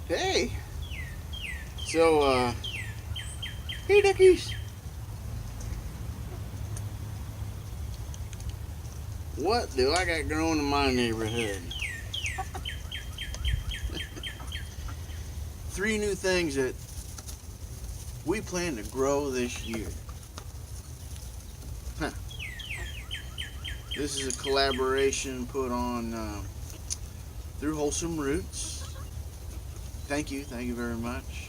Hey. So, hey duckies. What do I got growing in my neighborhood? 3 new things that we plan to grow this year. Huh. This is a collaboration put on through Wholesome Roots. Thank you very much.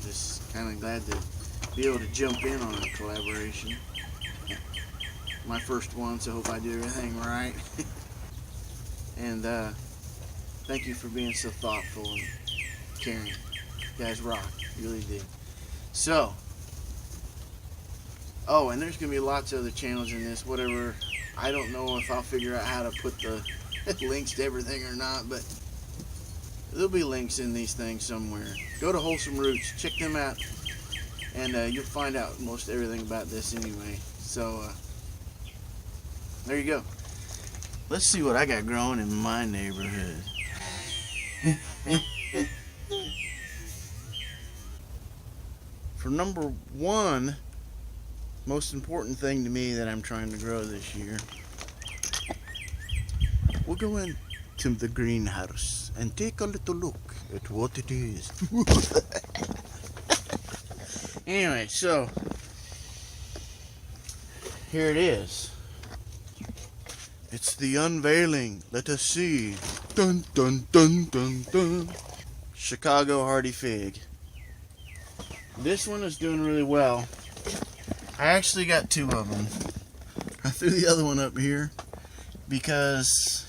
Just kind of glad to be able to jump in on a collaboration. My first one, so hope I do everything right. And thank you for being so thoughtful and caring. You guys rock, you really did. So, oh, and there's gonna be lots of other channels in this. Whatever, I don't know if I'll figure out how to put the links to everything or not, but there'll be links in these things somewhere. Go to Wholesome Roots, check them out, and you'll find out most everything about this anyway. So there you go. Let's see what I got growing in my neighborhood. For number 1, most important thing to me that I'm trying to grow this year, we'll go into the greenhouse and take a little look at what it is. Anyway, so here it is. It's the unveiling. Let us see. Dun dun dun dun dun. Chicago Hardy Fig. This one is doing really well. I actually got 2 of them. I threw the other one up here because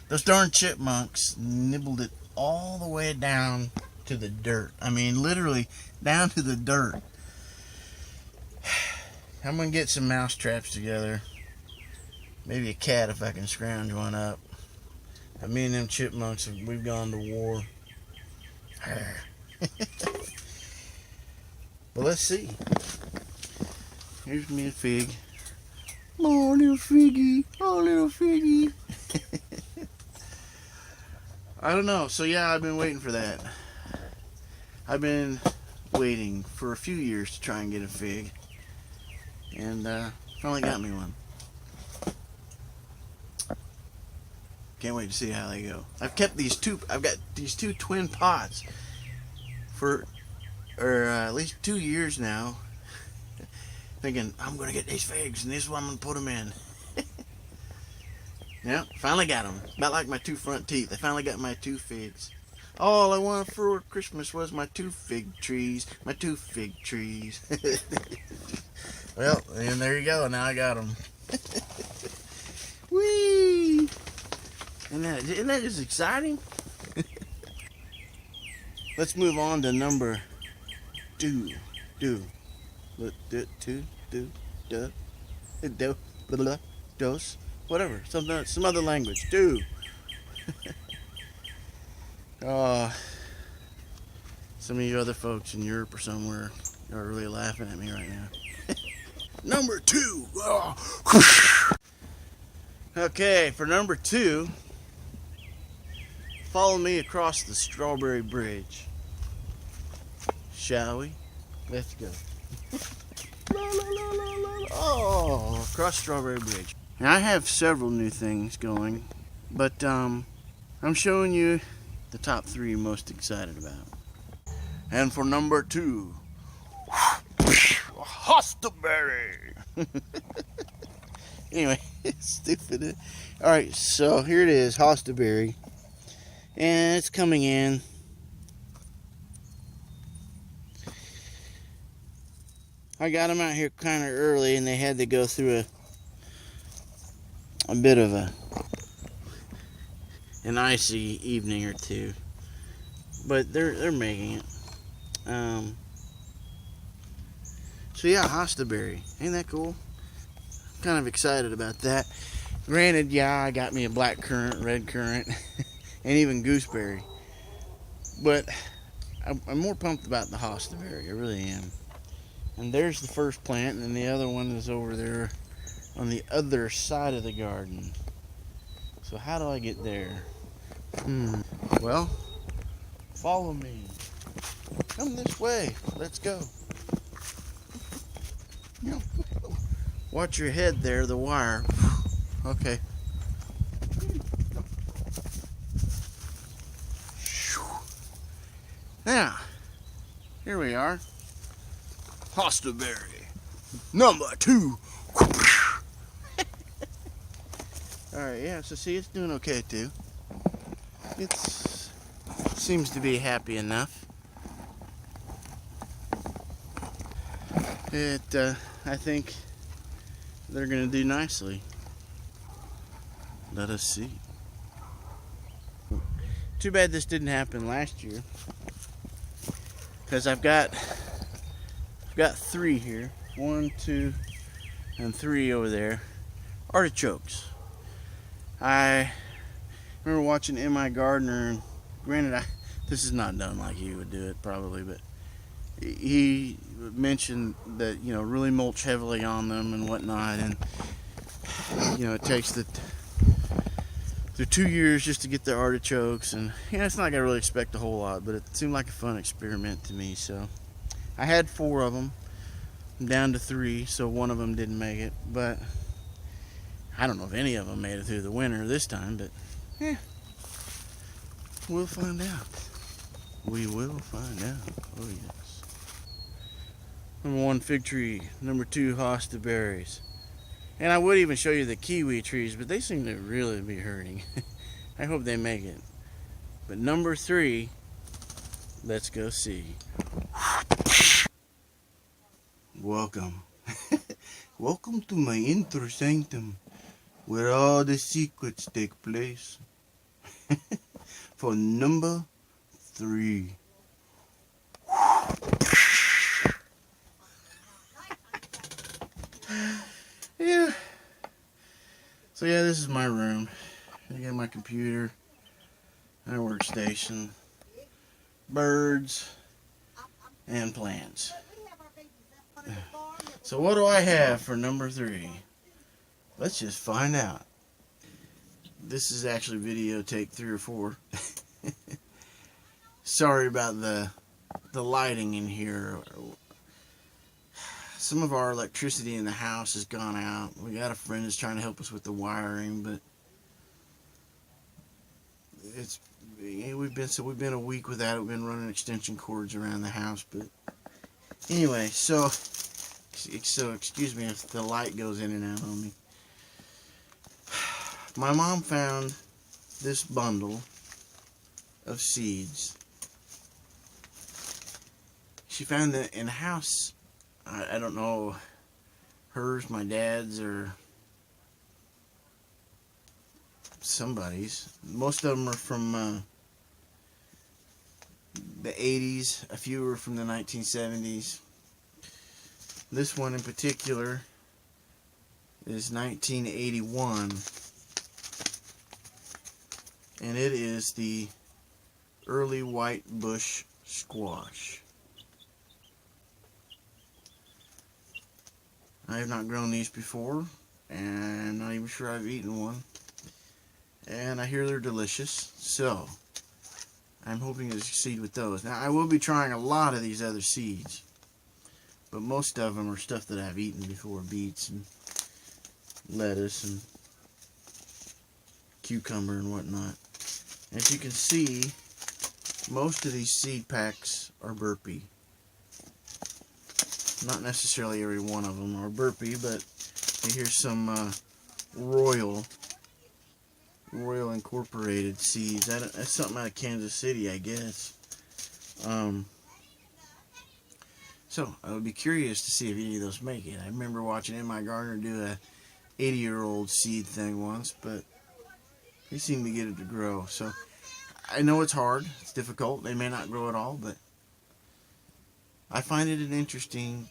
those darn chipmunks nibbled it all the way down to the dirt. I mean, literally down to the dirt. I'm gonna get some mouse traps together. Maybe a cat if I can scrounge one up. But me and them chipmunks, we've gone to war. But let's see. Here's me a fig. Oh, little figgy. Oh, little figgy. I don't know. So yeah, I've been waiting for that. I've been waiting for a few years to try and get a fig. And finally got me one. Can't wait to see how they go. I've got these 2 twin pots for at least 2 years now, thinking I'm gonna get these figs and this is what I'm gonna put them in. Yeah, finally got them. About like my 2 front teeth. I finally got my 2 figs. All I wanted for Christmas was my 2 fig trees. My 2 fig trees. Well, and there you go. Now I got them. Whee! Isn't that just exciting? Let's move on to number 2. Dos. Whatever. Some other language. 2. Some of you other folks in Europe or somewhere are really laughing at me right now. Number 2. Oh. Okay, for number 2, follow me across the Strawberry Bridge. Shall we? Let's go. La, la, la, la, la. Oh, across Strawberry Bridge. Now, I have several new things going, but I'm showing you the top 3 I'm most excited about. And for number 2, Hostaberry. Anyway, it's stupid. Alright, so here it is, Hostaberry. And it's coming in. I got them out here kind of early, and they had to go through a bit of an icy evening or 2. But they're making it. So yeah, Hostaberry. Ain't that cool? I'm kind of excited about that. Granted, yeah, I got me a black currant, red currant, and even gooseberry. But I'm more pumped about the Hostaberry. I really am. And there's the first plant, and the other one is over there on the other side of the garden. So how do I get there? Well, follow me. Come this way. Let's go. Watch your head there, the wire. Okay. Now, here we are. Hostaberry number 2. Alright, yeah, so see, it's doing okay too. It seems to be happy enough. I think they're going to do nicely. Let us see. Too bad this didn't happen last year, because I've got 3 here. 1, 2, and 3 over there. Artichokes. I remember watching In My Gardener, and granted, this is not done like he would do it probably, but he mentioned that, you know, really mulch heavily on them and whatnot, and you know, it takes the 2 years just to get the artichokes, and you know, it's not like I really expect a whole lot, but it seemed like a fun experiment to me. So I had 4 of them. I'm down to 3, so 1 of them didn't make it, but I don't know if any of them made it through the winter this time, but yeah, we'll find out. We will find out. Oh yes. Number 1, fig tree. Number 2, hosta berries. And I would even show you the kiwi trees, but they seem to really be hurting. I hope they make it. But number 3, let's go see. Welcome. Welcome to my inner sanctum, where all the secrets take place. For number 3. Yeah. So yeah, this is my room. I got my computer, my workstation, birds, and plants. So what do I have for number 3? Let's just find out. This is actually video take 3 or 4. Sorry about the lighting in here. Some of our electricity in the house has gone out. We got a friend that's trying to help us with the wiring, but we've been a week without it. We've been running extension cords around the house, but anyway, so excuse me if the light goes in and out on me. My mom found this bundle of seeds. She found it in a house. I don't know, hers, my dad's, or somebody's. Most of them are from the 80s. A few are from the 1970s. This one in particular is 1981. And it is the early white bush squash. I have not grown these before, and not even sure I've eaten one. And I hear they're delicious, so I'm hoping to succeed with those. Now, I will be trying a lot of these other seeds, but most of them are stuff that I've eaten before: beets and lettuce and cucumber and whatnot. As you can see, most of these seed packs are burpee. Not necessarily every one of them are burpee, but here's some Royal Incorporated seeds. That's something out of Kansas City, I guess. So I would be curious to see if any of those make it. I remember watching In My Gardener do a 80-year-old seed thing once, but they seem to get it to grow. So I know it's hard, it's difficult. They may not grow at all, but I find it an interesting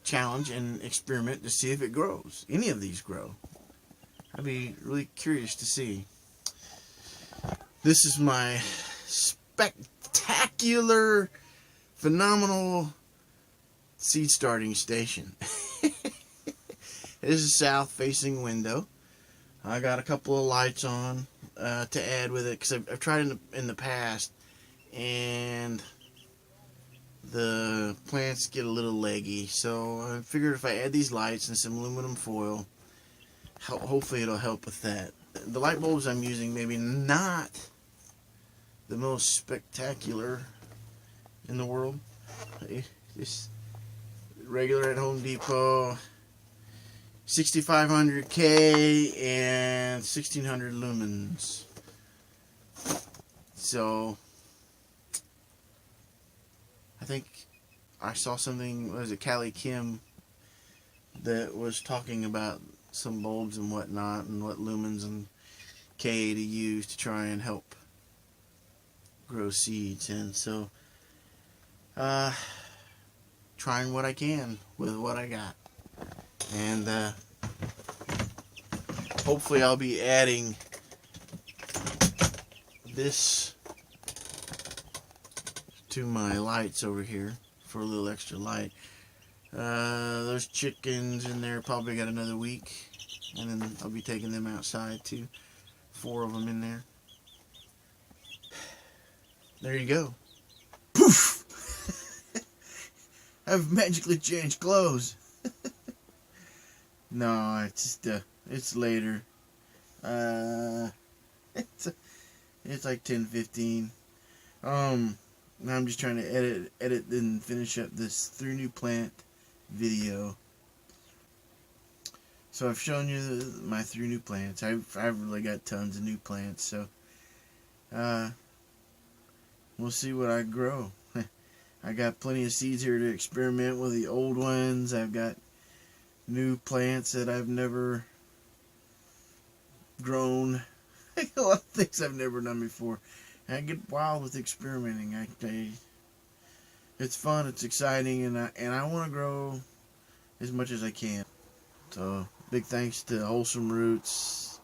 challenge and experiment to see if it grows. Any of these grow. I'd be really curious to see. This is my spectacular, phenomenal seed starting station. This is a south facing window. I got a couple of lights on. to add with it, because I've tried in the past, and the plants get a little leggy. So I figured if I add these lights and some aluminum foil, hopefully it'll help with that. The light bulbs I'm using, maybe not the most spectacular in the world. Just regular at Home Depot, 6500K and 1600 lumens. So I think I saw something, was it Callie Kim, that was talking about some bulbs and whatnot, and what lumens and K to use to try and help grow seeds. And so trying what I can with what I got, and hopefully I'll be adding this to my lights over here for a little extra light. Those chickens in there probably got another week, and then I'll be taking them outside too. 4 of them in there. There you go. Poof! I've magically changed clothes. No, it's just it's later. It's like 10:15. Now I'm just trying to edit and finish up this 3 new plant video. So I've shown you my 3 new plants. I've really got tons of new plants. So we'll see what I grow. I got plenty of seeds here to experiment with the old ones. I've got new plants that I've never grown. A lot of things I've never done before. And I get wild with experimenting. It's fun, it's exciting, and I want to grow as much as I can. So big thanks to Wholesome Roots.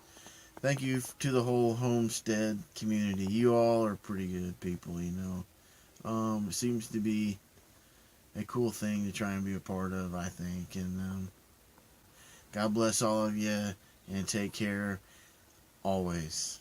Thank you to the whole homestead community. You all are pretty good people, you know. It seems to be a cool thing to try and be a part of, I think. And God bless all of you, and take care always.